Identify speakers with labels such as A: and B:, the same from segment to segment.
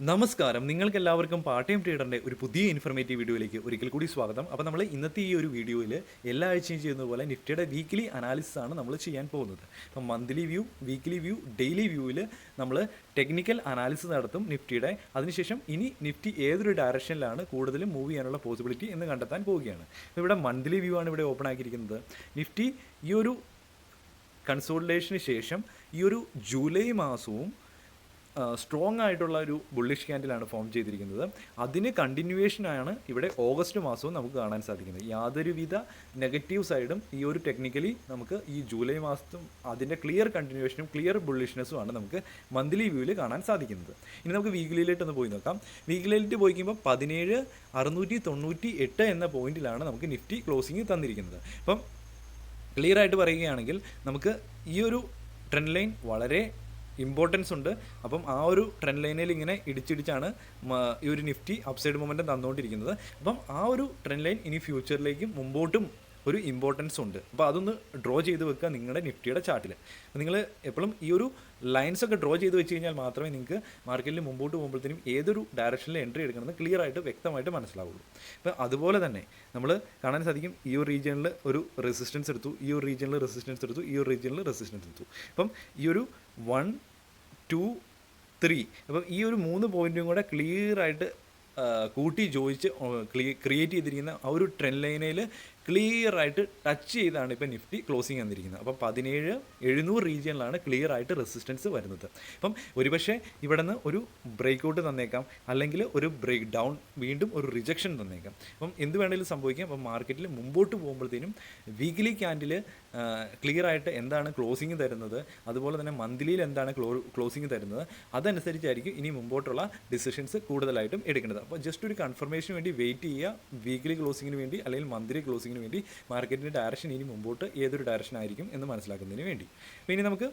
A: നമസ്കാരം. നിങ്ങൾക്കെല്ലാവർക്കും part time ട്രേഡറിൻ്റെ ഒരു പുതിയ ഇൻഫർമേറ്റീവ് വീഡിയോയിലേക്ക് ഒരിക്കൽ കൂടി സ്വാഗതം. അപ്പോൾ നമ്മൾ ഇന്നത്തെ ഈ ഒരു വീഡിയോയിൽ എല്ലാ ആഴ്ചയും ചെയ്യുന്നത് പോലെ നിഫ്റ്റിയുടെ വീക്ക്ലി അനാലിസിസ് ആണ് നമ്മൾ ചെയ്യാൻ പോകുന്നത്. അപ്പം monthly view, weekly view, daily വ്യൂവിൽ നമ്മൾ ടെക്നിക്കൽ അനാലിസിസ് നടത്തും നിഫ്റ്റിയുടെ. അതിനുശേഷം ഇനി നിഫ്റ്റി ഏതൊരു ഡയറക്ഷനിലാണ് കൂടുതലും മൂവ് ചെയ്യാനുള്ള പോസിബിലിറ്റി എന്ന് കണ്ടെത്താൻ പോവുകയാണ്. അപ്പോൾ ഇവിടെ മന്ത്ലി വ്യൂ ആണ് ഇവിടെ ഓപ്പൺ ആക്കിയിരിക്കുന്നത്. നിഫ്റ്റി ഈ ഒരു കൺസോളിഡേഷന് ശേഷം ഈ ഒരു ജൂലൈ മാസവും സ്ട്രോങ് ആയിട്ടുള്ള ഒരു ബുള്ളിഷ് ക്യാൻഡിലാണ് ഫോം ചെയ്തിരിക്കുന്നത്. അതിന് കണ്ടിന്യൂവേഷനാണ് ഇവിടെ ഓഗസ്റ്റ് മാസവും നമുക്ക് കാണാൻ സാധിക്കുന്നത്. യാതൊരുവിധ നെഗറ്റീവ് സൈഡും ഈ ഒരു ടെക്നിക്കലി നമുക്ക് ഈ ജൂലൈ മാസത്തും അതിൻ്റെ ക്ലിയർ കണ്ടിന്യൂവേഷനും ക്ലിയർ ബുള്ളിഷ്നെസ്സുമാണ് നമുക്ക് മന്ത്ലി വ്യൂവിൽ കാണാൻ സാധിക്കുന്നത്. ഇനി നമുക്ക് വീക്ക്ലിയിലോട്ടൊന്ന് പോയി നോക്കാം. വീക്ക്ലിയിലേക്ക് പോയിക്കുമ്പോൾ 17,698 എന്ന പോയിന്റിലാണ് നമുക്ക് നിഫ്റ്റി ക്ലോസിങ് തന്നിരിക്കുന്നത്. അപ്പം ക്ലിയർ ആയിട്ട് പറയുകയാണെങ്കിൽ നമുക്ക് ഈ ഒരു ട്രെൻഡ് ലൈൻ വളരെ ഇമ്പോർട്ടൻസ് ഉണ്ട്. അപ്പം ആ ഒരു ട്രെൻഡ് ലൈനിൽ ഇങ്ങനെ ഇടിച്ചിടിച്ചാണ് ഈ ഒരു നിഫ്റ്റി അപ്സൈഡ് മൊമെൻറ്റം തന്നുകൊണ്ടിരിക്കുന്നത്. അപ്പം ആ ഒരു ട്രെൻഡ് ലൈൻ ഇനി ഫ്യൂച്ചറിലേക്കും മുമ്പോട്ടും ഒരു ഇമ്പോർട്ടൻസ് ഉണ്ട്. അപ്പോൾ അതൊന്ന് ഡ്രോ ചെയ്ത് വെക്കുക നിങ്ങളുടെ നിഫ്റ്റിയുടെ ചാർട്ടിൽ. നിങ്ങൾ എപ്പോഴും ഈ ഒരു ലൈൻസൊക്കെ ഡ്രോ ചെയ്ത് വെച്ച് കഴിഞ്ഞാൽ മാത്രമേ നിങ്ങൾക്ക് മാർക്കറ്റിൽ മുമ്പോട്ട് പോകുമ്പോഴത്തേനും ഏതൊരു ഡയറക്ഷനിൽ എൻട്രി എടുക്കണമെന്ന് ക്ലിയർ ആയിട്ട് വ്യക്തമായിട്ട് മനസ്സിലാവുള്ളൂ. അപ്പോൾ അതുപോലെ തന്നെ നമ്മൾ കാണാൻ സാധിക്കും, ഈ ഒരു റീജിയണിൽ ഒരു റെസിസ്റ്റൻസ് എടുത്തു, ഈ ഒരു റീജിയണിൽ റെസിസ്റ്റൻസ് എടുത്തു, ഈ ഒരു റീജിയണിൽ റെസിസ്റ്റൻസ് എടുത്തു. അപ്പം ഈ ഒരു 1, 2, 3 അപ്പം ഈ ഒരു 3 പോയിൻറ്റും കൂടെ ക്ലിയർ ആയിട്ട് കൂട്ടി ജോയിച്ച് ക്രിയേറ്റ് ചെയ്തിരിക്കുന്ന ആ ഒരു ട്രെൻഡ് ലൈനിൽ ക്ലിയർ ആയിട്ട് ടച്ച് ചെയ്താണ് ഇപ്പോൾ നിഫ്റ്റി ക്ലോസിങ് വന്നിരിക്കുന്നത്. അപ്പം 17,700 റീജിയനിലാണ് ക്ലിയർ ആയിട്ട് റെസിസ്റ്റൻസ് വരുന്നത്. അപ്പം ഒരുപക്ഷെ ഇവിടെ നിന്ന് ഒരു ബ്രേക്ക് ഔട്ട് തന്നേക്കാം, അല്ലെങ്കിൽ ഒരു ബ്രേക്ക് ഡൗൺ, വീണ്ടും ഒരു റിജക്ഷൻ തന്നേക്കാം. അപ്പം എന്ത് വേണമെങ്കിലും സംഭവിക്കാം. അപ്പം മാർക്കറ്റിൽ മുമ്പോട്ട് പോകുമ്പോഴത്തേനും വീക്ക്ലി ക്യാൻഡിൽ ക്ലിയർ ആയിട്ട് എന്താണ് ക്ലോസിങ് തരുന്നത്, അതുപോലെ തന്നെ മന്ത്ലിയിൽ എന്താണ് ക്ലോസിങ് തരുന്നത്, അതനുസരിച്ചായിരിക്കും ഇനി മുമ്പോട്ടുള്ള ഡിസിഷൻസ് കൂടുതലായിട്ടും എടുക്കേണ്ടത്. അപ്പോൾ ജസ്റ്റ് ഒരു കൺഫർമേഷന് വേണ്ടി വെയിറ്റ് ചെയ്യുക, വീക്ക്ലി ക്ലോസിങ്ങിന് വേണ്ടി അല്ലെങ്കിൽ മന്ത്ലി ക്ലോസിങ്ങിന് വേണ്ടി മാർക്കറ്റിൻ്റെ ഡയറക്ഷൻ ഇനി മുമ്പോട്ട് ഏതൊരു ഡയറക്ഷൻ ആയിരിക്കും എന്ന് മനസ്സിലാക്കുന്നതിന് വേണ്ടി. അപ്പോൾ ഇനി നമുക്ക്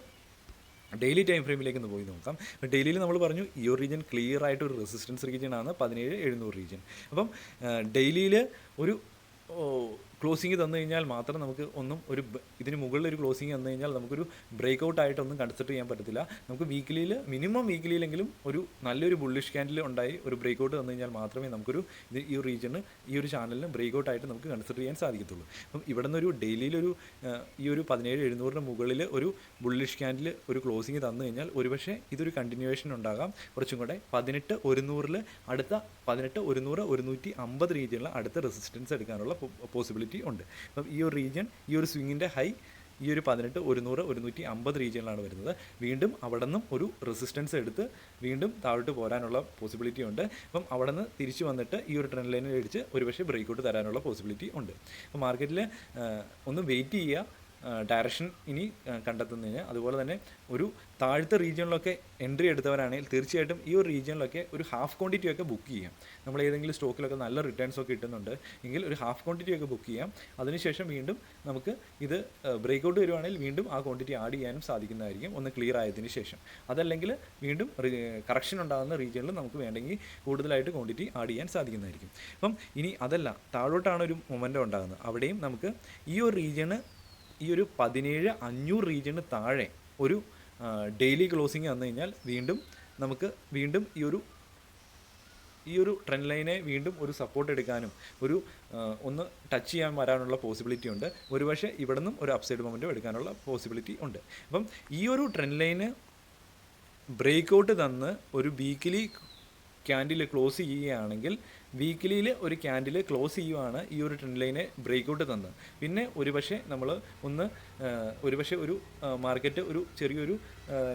A: ഡെയിലി ടൈം ഫ്രെയിമിലേക്ക് ഒന്ന് പോയി നോക്കാം. ഡെയിലിയിൽ നമ്മൾ പറഞ്ഞു ഈ ഒരു റീജിയൻ ക്ലിയർ ആയിട്ട് ഒരു റെസിസ്റ്റൻസ് റീജിയനാണ് 17,700 റീജിയൻ. അപ്പം ഡെയിലിയിൽ ഒരു ക്ലോസിങ് തന്നു കഴിഞ്ഞാൽ മാത്രം നമുക്ക് ഇതിന് മുകളിൽ ഒരു ക്ലോസിങ് തന്നു കഴിഞ്ഞാൽ നമുക്കൊരു ബ്രേക്ക് ഔട്ട് ആയിട്ടൊന്നും കൺസിഡർ ചെയ്യാൻ പറ്റത്തില്ല. നമുക്ക് വീക്കിലിയിൽ മിനിമം വീക്കിലിയിലെങ്കിലും ഒരു നല്ലൊരു ബുള്ളിഷ് ക്യാൻഡിൽ ഉണ്ടായി ഒരു ബ്രേക്ക് ഔട്ട് തന്നു കഴിഞ്ഞാൽ മാത്രമേ നമുക്കൊരു ഈ ഒരു റീജിയന്, ഈ ഒരു ചാനലിന് ബ്രേക്ക് ഔട്ട് ആയിട്ട് നമുക്ക് കൺസിഡർ ചെയ്യാൻ സാധിക്കത്തുള്ളൂ. അപ്പം ഇവിടെ നിന്നൊരു ഡെയിലിയിലൊരു ഈ ഒരു 17,700 മുകളിൽ ഒരു ബുള്ളിഷ് ക്യാൻഡിൽ ഒരു ക്ലോസിങ് തന്നു കഴിഞ്ഞാൽ ഒരുപക്ഷെ ഇതൊരു കണ്ടിന്യൂവേഷൻ ഉണ്ടാകാം. കുറച്ചും കൂടെ 18,100 അടുത്ത 18,100, 150 റീജിയനിൽ അടുത്ത റെസിസ്റ്റൻസ് എടുക്കാനുള്ള പോസിബിലിറ്റി ഉണ്ട്. അപ്പം ഈ ഒരു റീജിയൻ, ഈ ഒരു സ്വിങ്ങിൻ്റെ ഹൈ ഈ ഒരു 18,100, 150 റീജിയനിലാണ് വരുന്നത്. വീണ്ടും അവിടെ നിന്നും ഒരു റെസിസ്റ്റൻസ് എടുത്ത് വീണ്ടും താഴോട്ട് പോരാനുള്ള പോസിബിലിറ്റി ഉണ്ട്. അപ്പം അവിടെ നിന്ന് തിരിച്ചു വന്നിട്ട് ഈ ഒരു ട്രെൻഡ് ലൈനിൽ അടിച്ച് ഒരുപക്ഷെ ബ്രേക്ക് ഔട്ട് തരാനുള്ള പോസിബിലിറ്റി ഉണ്ട്. അപ്പോൾ മാർക്കറ്റിൽ ഒന്ന് വെയിറ്റ് ചെയ്യുക ഡയറക്ഷൻ ഇനി കണ്ടെത്തുന്നതിന്. അതുപോലെ തന്നെ ഒരു താഴത്തെ റീജിയനിലൊക്കെ എൻട്രി എടുത്തവരാണെങ്കിൽ തീർച്ചയായിട്ടും ഈ ഒരു റീജിയനിലൊക്കെ ഒരു ഹാഫ് ക്വാണ്ടിറ്റി ഒക്കെ ബുക്ക് ചെയ്യാം. നമ്മൾ ഏതെങ്കിലും സ്റ്റോക്കിലൊക്കെ നല്ല റിട്ടേൺസ് ഒക്കെ കിട്ടുന്നുണ്ട് എങ്കിൽ ഒരു ഹാഫ് ക്വാണ്ടിറ്റി ഒക്കെ ബുക്ക് ചെയ്യാം. അതിനുശേഷം വീണ്ടും നമുക്ക് ഇത് ബ്രേക്ക് ഔട്ട് വരുവാണെങ്കിൽ വീണ്ടും ആ ക്വാണ്ടിറ്റി ആഡ് ചെയ്യാനും സാധിക്കുന്നതായിരിക്കും ഒന്ന് ക്ലിയർ ആയതിനു ശേഷം. അതല്ലെങ്കിൽ വീണ്ടും കറക്ഷൻ ഉണ്ടാകുന്ന റീജിയനിൽ നമുക്ക് വേണമെങ്കിൽ കൂടുതലായിട്ട് ക്വാണ്ടിറ്റി ആഡ് ചെയ്യാൻ സാധിക്കുന്നതായിരിക്കും. അപ്പം ഇനി അതല്ല, താഴോട്ടാണ് ഒരു മൊമെൻ്റം ഉണ്ടാകുന്നത്. അവിടെയും നമുക്ക് ഈ ഒരു റീജിയന്, ഈ ഒരു 17,500 റീജിയന് താഴെ ഒരു ഡെയിലി ക്ലോസിങ് വന്നു കഴിഞ്ഞാൽ നമുക്ക് വീണ്ടും ഈ ഒരു ട്രെൻഡ് ലൈനെ വീണ്ടും ഒരു സപ്പോർട്ട് എടുക്കാനും ഒന്ന് ടച്ച് ചെയ്യാൻ വരാനുള്ള പോസിബിലിറ്റി ഉണ്ട്. ഒരുപക്ഷെ ഇവിടെ നിന്നും ഒരു അപ്സൈഡ് മൊമെൻറ്റം എടുക്കാനുള്ള പോസിബിലിറ്റി ഉണ്ട്. അപ്പം ഈ ഒരു ട്രെൻഡ് ലൈന് ബ്രേക്ക് ഔട്ട് തന്ന് ഒരു വീക്കിലി ക്യാൻഡിൽ ക്ലോസ് ചെയ്യുകയാണെങ്കിൽ, വീക്കിലിയിൽ ഒരു ക്യാൻഡിൽ ക്ലോസ് ചെയ്യുവാണ് ഈ ഒരു ട്രെൻഡ് ലൈനെ ബ്രേക്ക് ഔട്ട് തന്നത്, പിന്നെ ഒരുപക്ഷെ നമ്മൾ ഒരുപക്ഷെ ഒരു മാർക്കറ്റ് ഒരു ചെറിയൊരു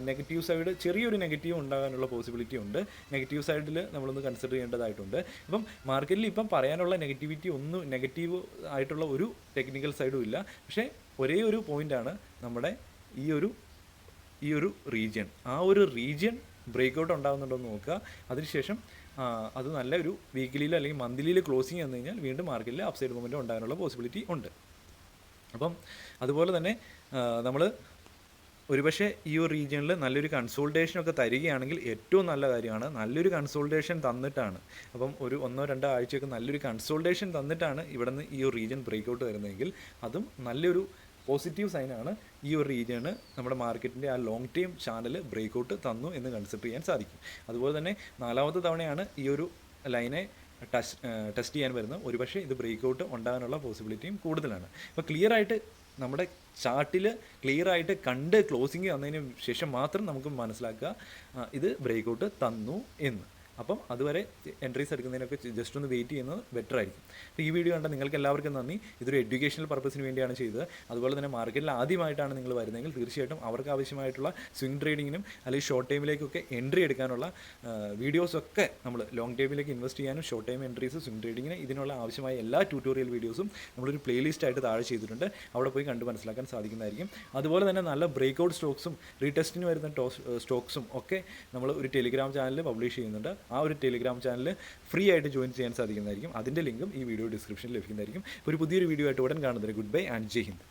A: നെഗറ്റീവ് സൈഡ്, ചെറിയൊരു നെഗറ്റീവ് ഉണ്ടാകാനുള്ള പോസിബിലിറ്റി ഉണ്ട്. നെഗറ്റീവ് സൈഡിൽ നമ്മളൊന്ന് കൺസിഡർ ചെയ്യേണ്ടതായിട്ടുണ്ട്. ഇപ്പം മാർക്കറ്റിൽ ഇപ്പം പറയാനുള്ള നെഗറ്റീവ് ആയിട്ടുള്ള ഒരു ടെക്നിക്കൽ സൈഡും ഇല്ല. പക്ഷേ ഒരേ ഒരു പോയിൻ്റാണ് നമ്മുടെ ഈ ഒരു റീജിയൻ. ആ ഒരു റീജിയൻ ബ്രേക്ക് ഔട്ട് ഉണ്ടാകുന്നുണ്ടോ എന്ന് നോക്കുക. അതിനുശേഷം അത് നല്ല ഒരു വീക്കിലിയിൽ അല്ലെങ്കിൽ മന്ത്ലിയിൽ ക്ലോസിങ് വന്നു കഴിഞ്ഞാൽ വീണ്ടും മാർക്കറ്റിൽ അപ്സൈഡ് മൊമെൻറ്റം ഉണ്ടാകാനുള്ള പോസിബിലിറ്റി ഉണ്ട്. അപ്പം അതുപോലെ തന്നെ നമ്മൾ ഒരുപക്ഷെ ഈ ഒരു റീജിയനിൽ നല്ലൊരു കൺസോൾട്ടേഷനൊക്കെ തരികയാണെങ്കിൽ ഏറ്റവും നല്ല കാര്യമാണ്. നല്ലൊരു കൺസോൾട്ടേഷൻ തന്നിട്ടാണ്, അപ്പം ഒരു 1-2 ആഴ്ചയൊക്കെ നല്ലൊരു കൺസോൾട്ടേഷൻ തന്നിട്ടാണ് ഇവിടെ നിന്ന് ഈ ഒരു റീജിയൻ ബ്രേക്ക് ഔട്ട് വരുന്നതെങ്കിൽ അതും നല്ലൊരു പോസിറ്റീവ് സൈനാണ് ഈ ഒരു റീജിയണ് നമ്മുടെ മാർക്കറ്റിൻ്റെ ആ ലോങ് ടൈം ചാനൽ ബ്രേക്കൗട്ട് തന്നു എന്ന് കൺസിഡർ ചെയ്യാൻ സാധിക്കും. അതുപോലെ തന്നെ 4ാമത്തെ തവണയാണ് ഈ ഒരു ലൈനെ ടെസ്റ്റ് ചെയ്യാൻ വരുന്നത്. ഒരുപക്ഷെ ഇത് ബ്രേക്കൗട്ട് ഉണ്ടാകാനുള്ള പോസിബിലിറ്റിയും കൂടുതലാണ്. അപ്പോൾ ക്ലിയറായിട്ട് നമ്മുടെ ചാർട്ടിൽ ക്ലിയറായിട്ട് കണ്ട് ക്ലോസിങ് വന്നതിന് ശേഷം മാത്രം നമുക്ക് മനസ്സിലാക്കുക ഇത് ബ്രേക്കൗട്ട് തന്നു എന്ന്. അപ്പം അതുവരെ എൻട്രീസ് എടുക്കുന്നതിനൊക്കെ ജസ്റ്റ് ഒന്ന് വെയിറ്റ് ചെയ്യുന്നത് ബെറ്റർ ആയിരിക്കും. അപ്പോൾ ഈ വീഡിയോ കണ്ട നിങ്ങൾക്ക് എല്ലാവർക്കും നന്ദി. ഇതൊരു എഡ്യൂക്കേഷണൽ പർപ്പസിന് വേണ്ടിയാണ് ചെയ്തത്. അതുപോലെ തന്നെ മാർക്കറ്റിൽ ആദ്യമായിട്ടാണ് നിങ്ങൾ വരുന്നതെങ്കിൽ തീർച്ചയായിട്ടും അവർക്ക് ആവശ്യമായിട്ടുള്ള സ്വിംഗ് ട്രേഡിങ്ങിനും അല്ലെങ്കിൽ ഷോർട്ട് ടൈമിലേക്കൊക്കെ എൻട്രി എടുക്കാനുള്ള വീഡിയോസൊക്കെ നമ്മൾ ലോങ് ടൈമിലേക്ക് ഇൻവെസ്റ്റ് ചെയ്യാനും ഷോർട്ട് ടൈം എൻട്രീസ് സ്വിംഗ് ട്രേഡിങ്ങിന് ഇതിനുള്ള ആവശ്യമായ എല്ലാ ട്യൂട്ടോറിയൽ വീഡിയോസും നമ്മളൊരു പ്ലേലിസ്റ്റ് ആയിട്ട് താഴെ ചെയ്തിട്ടുണ്ട്. അവിടെ പോയി കണ്ട് മനസ്സിലാക്കാൻ സാധിക്കുന്നതായിരിക്കും. അതുപോലെ തന്നെ നല്ല ബ്രേക്കൗട്ട് സ്റ്റോക്സും റീടെസ്റ്റിന് വരുന്ന സ്റ്റോക്സും ഒക്കെ നമ്മൾ ഒരു ടെലിഗ്രാം ചാനൽ പബ്ലിഷ് ചെയ്യുന്നുണ്ട്. ആ ഒരു ടെലിഗ്രാം ചാനൽ ഫ്രീ ആയിട്ട് ജോയിൻ ചെയ്യാൻ സാധിക്കുന്നതായിരിക്കും. അതിൻ്റെ ലിങ്കും ഈ വീഡിയോ ഡിസ്ക്രിപ്ഷനിൽ ലഭിക്കുന്നതായിരിക്കും. ഒരു പുതിയൊരു വീഡിയോ ആയിട്ട് ഉടൻ കാണുന്നത്. Good bye and Jai Hind.